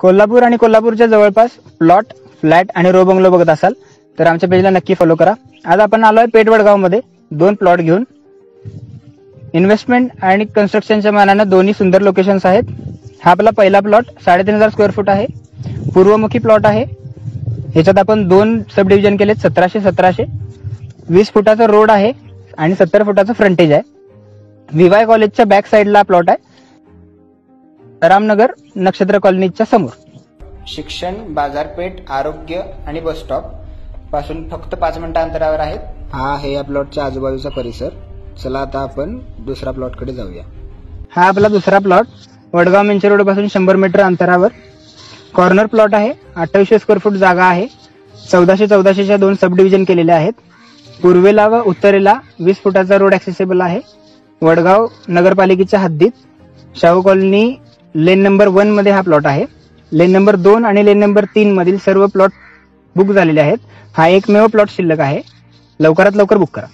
कोल्हापूर आणि कोल्हापूरच्या जवळपास प्लॉट, फ्लॅट आणि रो बंगलो बघत असाल तर आमच्या पेजला नक्की फॉलो करा। आज आपण आलोय पेठ वडगावमध्ये 2 प्लॉट घेऊन। इन्व्हेस्टमेंट आणि कन्स्ट्रक्शनच्या मानाने दोन्ही सुंदर लोकेशन्स आहेत। हा आपला पहिला प्लॉट 3500 स्क्वेअर फूट आहे, पूर्वमुखी प्लॉट आहे। ह्याच्यात आपण 2 सब डिव्हिजन केलेत, 1700-1700। 20 फुटाचा रोड आहे आणि 70 फुटाचं फ्रंटेज आहे। विवाय कॉलेजच्या बॅक साइडला प्लॉट आहे, रामनगर नक्षत्र कॉलनीच्या समोर। शिक्षण, बाजारपेठ, आरोग्य आणि बस स्टॉप पासून फक्त 5 मिनिटं अंतरावर आहेत। हा आहे या प्लॉटच्या आजूबाजूचा परिसर। चला आता आपण दुसरा प्लॉट कडे जाऊया। हा आपला दुसरा प्लॉट वडगाव मेंचे रोड पासून 100 मीटर अंतरावर कॉर्नर प्लॉट आहे। 2800 स्क्वेअर फूट जागा आहे। 1400-1400च्या 2 सब डिव्हिजन केलेले आहेत। पूर्वेला व उत्तरेला 20 फुटाचा रोड ऍक्सेसिबल आहे। वडगाव नगरपालिकेच्या हद्दीत शाहू कॉलनी लेन नंबर 1 मध्ये हा प्लॉट आहे। लेन नंबर 2 आणि लेन नंबर 3 मधील सर्व प्लॉट बुक झालेले आहेत। हा एकमेव प्लॉट शिल्लक आहे। लवकरात लवकर बुक करा।